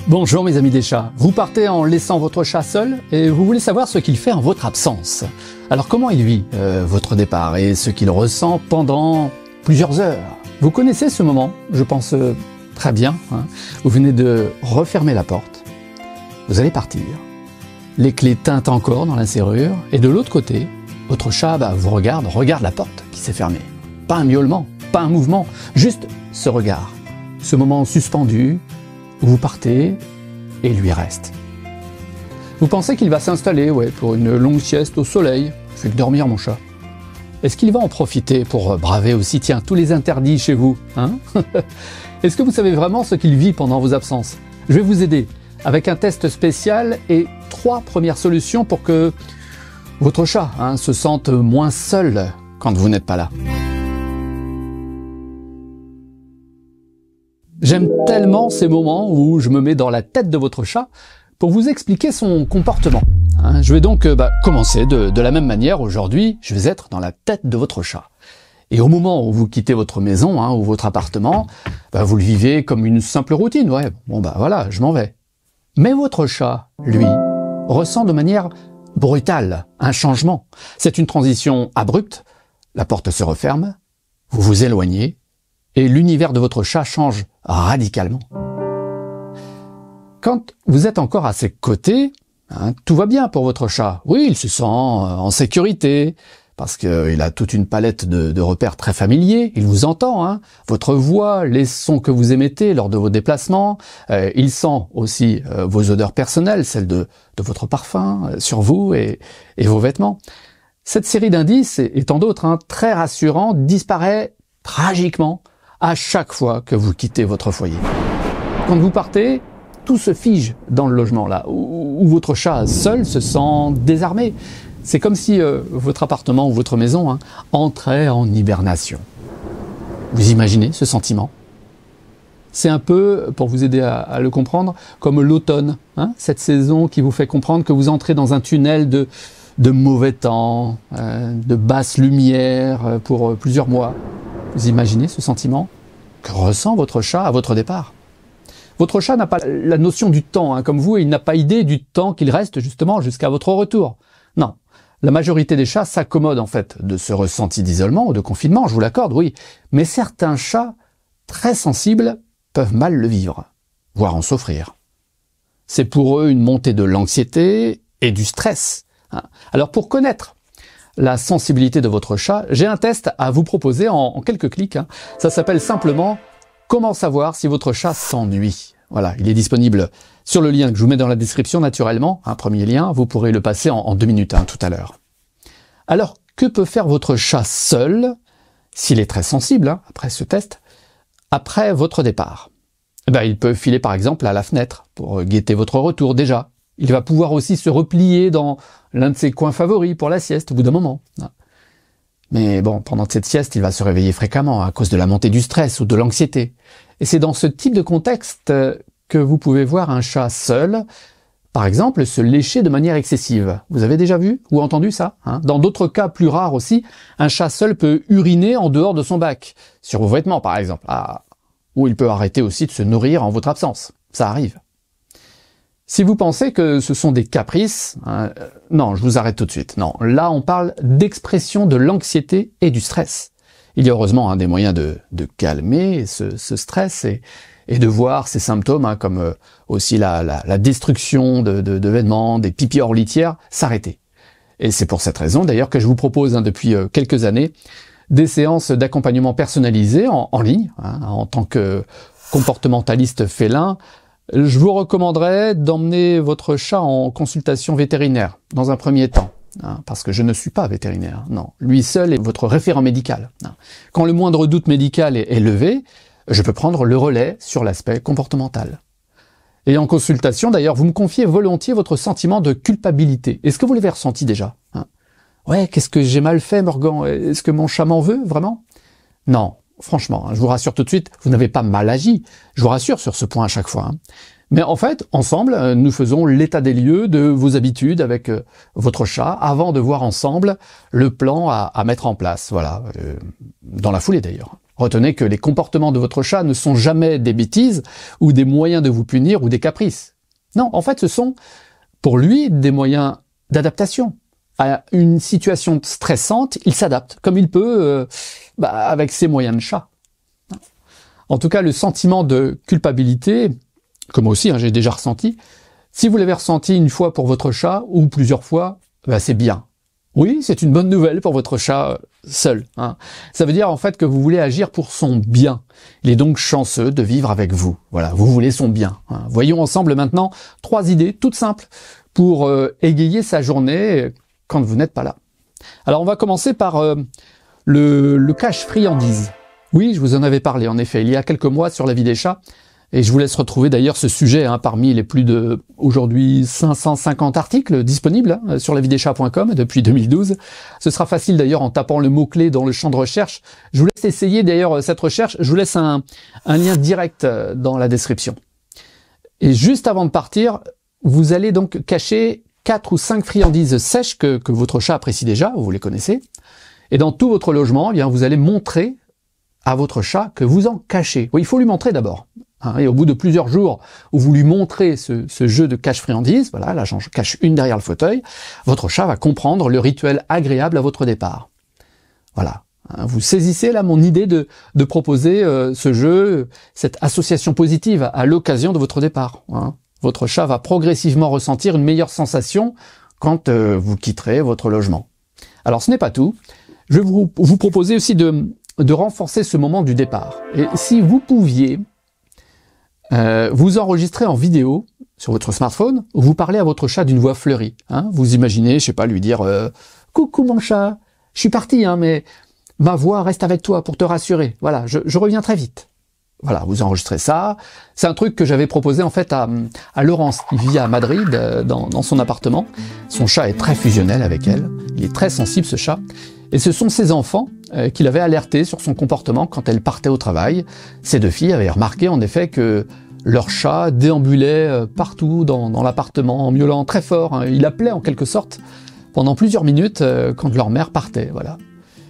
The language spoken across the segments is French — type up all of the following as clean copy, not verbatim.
Bonjour mes amis des chats, vous partez en laissant votre chat seul et vous voulez savoir ce qu'il fait en votre absence. Alors comment il vit votre départ et ce qu'il ressent pendant plusieurs heures? Vous connaissez ce moment, je pense très bien, hein. Vous venez de refermer la porte, vous allez partir, les clés tintent encore dans la serrure et de l'autre côté, votre chat vous regarde la porte qui s'est fermée. Pas un miaulement, pas un mouvement, juste ce regard, ce moment suspendu, vous partez et lui reste. Vous pensez qu'il va s'installer pour une longue sieste au soleil, fait que dormir mon chat. Est-ce qu'il va en profiter pour braver aussi tous les interdits chez vous, hein? Est-ce que vous savez vraiment ce qu'il vit pendant vos absences? Je vais vous aider avec un test spécial et 3 premières solutions pour que votre chat se sente moins seul quand vous n'êtes pas là. J'aime tellement ces moments où je me mets dans la tête de votre chat pour vous expliquer son comportement. Je vais donc commencer de la même manière. Aujourd'hui, je vais être dans la tête de votre chat. Et au moment où vous quittez votre maison ou votre appartement, vous le vivez comme une simple routine. Voilà, je m'en vais. Mais votre chat, lui, ressent de manière brutale un changement. C'est une transition abrupte, la porte se referme, vous vous éloignez, et l'univers de votre chat change radicalement. Quand vous êtes encore à ses côtés, tout va bien pour votre chat. Oui, il se sent en sécurité, parce qu'il a toute une palette de repères très familiers, il vous entend, votre voix, les sons que vous émettez lors de vos déplacements, il sent aussi vos odeurs personnelles, celles de votre parfum sur vous et vos vêtements. Cette série d'indices, et tant d'autres, très rassurants, disparaît tragiquement à chaque fois que vous quittez votre foyer. Quand vous partez, tout se fige dans le logement là, où votre chat seul se sent désarmé. C'est comme si votre appartement ou votre maison entrait en hibernation. Vous imaginez ce sentiment? C'est un peu, pour vous aider à le comprendre, comme l'automne, cette saison qui vous fait comprendre que vous entrez dans un tunnel de mauvais temps, de basse lumière pour plusieurs mois. Vous imaginez ce sentiment que ressent votre chat à votre départ? Votre chat n'a pas la notion du temps, comme vous, et il n'a pas idée du temps qu'il reste justement jusqu'à votre retour. Non, la majorité des chats s'accommodent en fait de ce ressenti d'isolement ou de confinement, je vous l'accorde, oui. Mais certains chats très sensibles peuvent mal le vivre, voire en souffrir. C'est pour eux une montée de l'anxiété et du stress. Alors pour connaître la sensibilité de votre chat, j'ai un test à vous proposer en quelques clics. Ça s'appelle simplement « Comment savoir si votre chat s'ennuie ?» Voilà, il est disponible sur le lien que je vous mets dans la description naturellement. Un premier lien, vous pourrez le passer en 2 minutes tout à l'heure. Alors, que peut faire votre chat seul, s'il est très sensible, après ce test, après votre départ? Il peut filer par exemple à la fenêtre pour guetter votre retour déjà. Il va pouvoir aussi se replier dans l'un de ses coins favoris pour la sieste au bout d'un moment. Mais bon, pendant cette sieste, il va se réveiller fréquemment à cause de la montée du stress ou de l'anxiété. Et c'est dans ce type de contexte que vous pouvez voir un chat seul, par exemple, se lécher de manière excessive. Vous avez déjà vu ou entendu ça? Dans d'autres cas plus rares aussi, un chat seul peut uriner en dehors de son bac, sur vos vêtements par exemple. Ou il peut arrêter aussi de se nourrir en votre absence. Ça arrive. Si vous pensez que ce sont des caprices, non, je vous arrête tout de suite. Non, là on parle d'expression de l'anxiété et du stress. Il y a heureusement des moyens de calmer ce stress et de voir ces symptômes comme aussi la destruction de vêtements, des pipis hors litière, s'arrêter. Et c'est pour cette raison d'ailleurs que je vous propose depuis quelques années des séances d'accompagnement personnalisées en ligne, en tant que comportementaliste félin. Je vous recommanderais d'emmener votre chat en consultation vétérinaire dans un premier temps, parce que je ne suis pas vétérinaire, non. Lui seul est votre référent médical. Quand le moindre doute médical est levé, je peux prendre le relais sur l'aspect comportemental. Et en consultation, d'ailleurs, vous me confiez volontiers votre sentiment de culpabilité. Est-ce que vous l'avez ressenti déjà? Ouais, qu'est-ce que j'ai mal fait, Morgan? Est-ce que mon chat m'en veut, vraiment? Non. Franchement, je vous rassure tout de suite, vous n'avez pas mal agi. Je vous rassure sur ce point à chaque fois. Mais en fait, ensemble, nous faisons l'état des lieux de vos habitudes avec votre chat avant de voir ensemble le plan à mettre en place. Voilà, dans la foulée d'ailleurs. Retenez que les comportements de votre chat ne sont jamais des bêtises ou des moyens de vous punir ou des caprices. Non, en fait, ce sont pour lui des moyens d'adaptation. À une situation stressante, il s'adapte comme il peut avec ses moyens de chat. En tout cas, le sentiment de culpabilité, que moi aussi j'ai déjà ressenti, si vous l'avez ressenti une fois pour votre chat ou plusieurs fois, c'est bien. Oui, c'est une bonne nouvelle pour votre chat seul. Ça veut dire en fait que vous voulez agir pour son bien. Il est donc chanceux de vivre avec vous. Voilà, vous voulez son bien. Voyons ensemble maintenant 3 idées toutes simples pour égayer sa journée quand vous n'êtes pas là. Alors on va commencer par le cache friandise. Oui, je vous en avais parlé en effet il y a quelques mois sur la vie des chats. Et je vous laisse retrouver d'ailleurs ce sujet parmi les plus de, aujourd'hui, 550 articles disponibles sur lavidechats.com depuis 2012. Ce sera facile d'ailleurs en tapant le mot-clé dans le champ de recherche. Je vous laisse essayer d'ailleurs cette recherche. Je vous laisse un lien direct dans la description. Et juste avant de partir, vous allez donc cacher 4 ou 5 friandises sèches que votre chat apprécie déjà, vous les connaissez. Et dans tout votre logement, eh bien, vous allez montrer à votre chat que vous en cachez. Oui, il faut lui montrer d'abord. Et au bout de plusieurs jours où vous lui montrez ce jeu de cache-friandise, voilà, là j'en cache une derrière le fauteuil, votre chat va comprendre le rituel agréable à votre départ. Voilà. Vous saisissez là mon idée de proposer ce jeu, cette association positive à l'occasion de votre départ. Votre chat va progressivement ressentir une meilleure sensation quand vous quitterez votre logement. Alors ce n'est pas tout. Je vais vous proposer aussi de renforcer ce moment du départ. Et si vous pouviez vous enregistrez en vidéo sur votre smartphone, vous parlez à votre chat d'une voix fleurie. Vous imaginez, je sais pas, lui dire coucou mon chat, je suis parti, mais ma voix reste avec toi pour te rassurer. Voilà, je reviens très vite. Voilà, vous enregistrez ça. C'est un truc que j'avais proposé en fait à Laurence, qui vit à Madrid, dans son appartement. Son chat est très fusionnel avec elle. Il est très sensible ce chat. Et ce sont ses enfants qui l'avaient alerté sur son comportement quand elle partait au travail. Ces 2 filles avaient remarqué en effet que leur chat déambulait partout dans l'appartement en miaulant très fort. Il appelait en quelque sorte pendant plusieurs minutes quand leur mère partait. Voilà.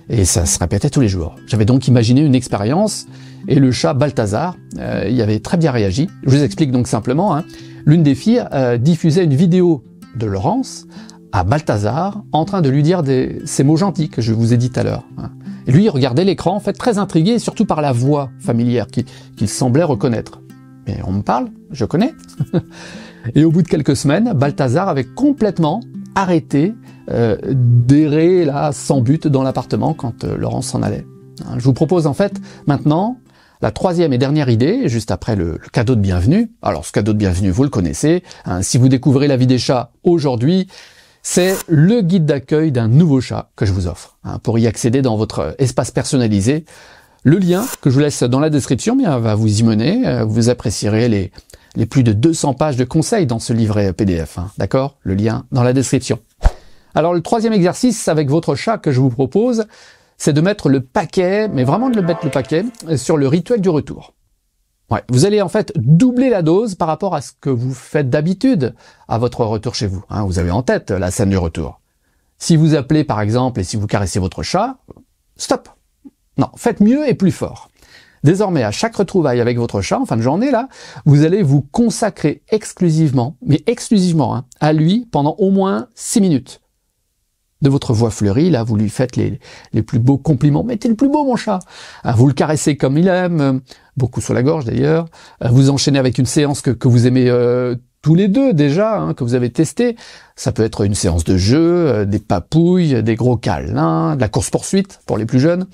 Et ça se répétait tous les jours. J'avais donc imaginé une expérience et le chat Balthazar y avait très bien réagi. Je vous explique donc simplement. L'une des filles diffusait une vidéo de Laurence à Balthazar en train de lui dire ces mots gentils que je vous ai dit tout à l'heure. Et lui, il regardait l'écran, en fait, très intrigué, surtout par la voix familière qu'il semblait reconnaître. Mais on me parle, je connais. Et au bout de quelques semaines, Balthazar avait complètement arrêté d'errer là sans but dans l'appartement quand Laurence s'en allait. Je vous propose en fait maintenant la 3e et dernière idée, juste après le cadeau de bienvenue. Alors ce cadeau de bienvenue, vous le connaissez. Si vous découvrez la vie des chats aujourd'hui, c'est le guide d'accueil d'un nouveau chat que je vous offre. Pour y accéder dans votre espace personnalisé, le lien que je vous laisse dans la description va vous y mener. Vous apprécierez les plus de 200 pages de conseils dans ce livret PDF. D'accord ? Le lien dans la description. Alors le 3e exercice avec votre chat que je vous propose, c'est de mettre le paquet, mais vraiment de mettre le paquet, sur le rituel du retour. Ouais, vous allez en fait doubler la dose par rapport à ce que vous faites d'habitude à votre retour chez vous. Vous avez en tête la scène du retour. Si vous appelez par exemple et si vous caressez votre chat, stop. Non, faites mieux et plus fort. Désormais, à chaque retrouvaille avec votre chat, en fin de journée, là, vous allez vous consacrer exclusivement, mais exclusivement, à lui pendant au moins 6 minutes. De votre voix fleurie, là, vous lui faites les plus beaux compliments. Mais t'es le plus beau, mon chat. Vous le caressez comme il aime, beaucoup sur la gorge d'ailleurs. Vous enchaînez avec une séance que vous aimez tous les deux déjà, que vous avez testé. Ça peut être une séance de jeu, des papouilles, des gros câlins, de la course-poursuite pour les plus jeunes.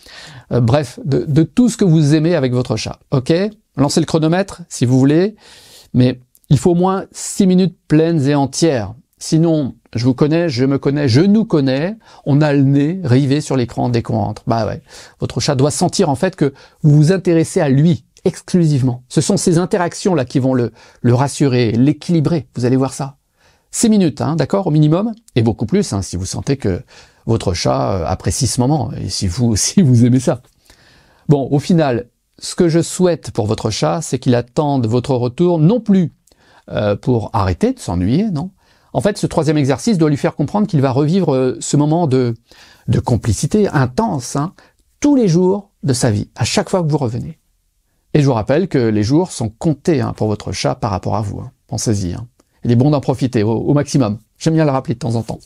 Bref, de tout ce que vous aimez avec votre chat. Ok ? Lancez le chronomètre si vous voulez, mais il faut au moins 6 minutes pleines et entières. Sinon, je vous connais, je me connais, je nous connais, on a le nez rivé sur l'écran dès qu'on rentre. Bah ouais, votre chat doit sentir en fait que vous vous intéressez à lui exclusivement. Ce sont ces interactions-là qui vont le rassurer, l'équilibrer, vous allez voir ça. 6 minutes, d'accord, au minimum, et beaucoup plus, si vous sentez que votre chat apprécie ce moment, et si vous aussi vous aimez ça. Bon, au final, ce que je souhaite pour votre chat, c'est qu'il attende votre retour, non plus pour arrêter de s'ennuyer, non. En fait, ce 3e exercice doit lui faire comprendre qu'il va revivre ce moment de complicité intense, tous les jours, de sa vie, à chaque fois que vous revenez. Et je vous rappelle que les jours sont comptés pour votre chat par rapport à vous. Pensez-y. Il est bon d'en profiter au maximum. J'aime bien le rappeler de temps en temps.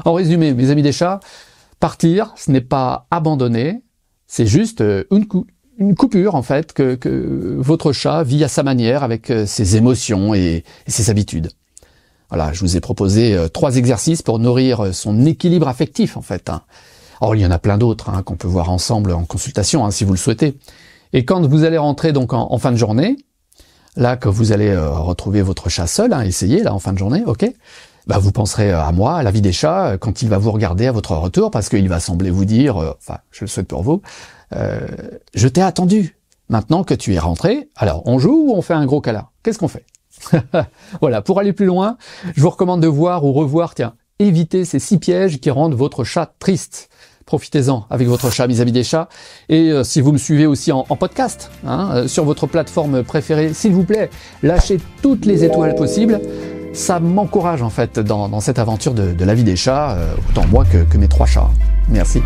En résumé, mes amis des chats, partir, ce n'est pas abandonner, c'est juste une coupure en fait que votre chat vit à sa manière avec ses émotions et ses habitudes. Voilà, je vous ai proposé 3 exercices pour nourrir son équilibre affectif en fait. Alors il y en a plein d'autres qu'on peut voir ensemble en consultation si vous le souhaitez. Et quand vous allez rentrer donc en fin de journée, là que vous allez retrouver votre chat seul, essayez là en fin de journée, ok, vous penserez à moi, à la vie des chats, quand il va vous regarder à votre retour, parce qu'il va sembler vous dire, je le souhaite pour vous, je t'ai attendu. Maintenant que tu es rentré, alors on joue ou on fait un gros câlin? Qu'est-ce qu'on fait? Voilà, pour aller plus loin, je vous recommande de voir ou revoir, évitez ces 6 pièges qui rendent votre chat triste. Profitez-en avec votre chat, mes amis des chats. Et si vous me suivez aussi en podcast, sur votre plateforme préférée, s'il vous plaît, lâchez toutes les étoiles possibles. Ça m'encourage en fait dans cette aventure de la vie des chats, autant moi que mes 3 chats. Merci.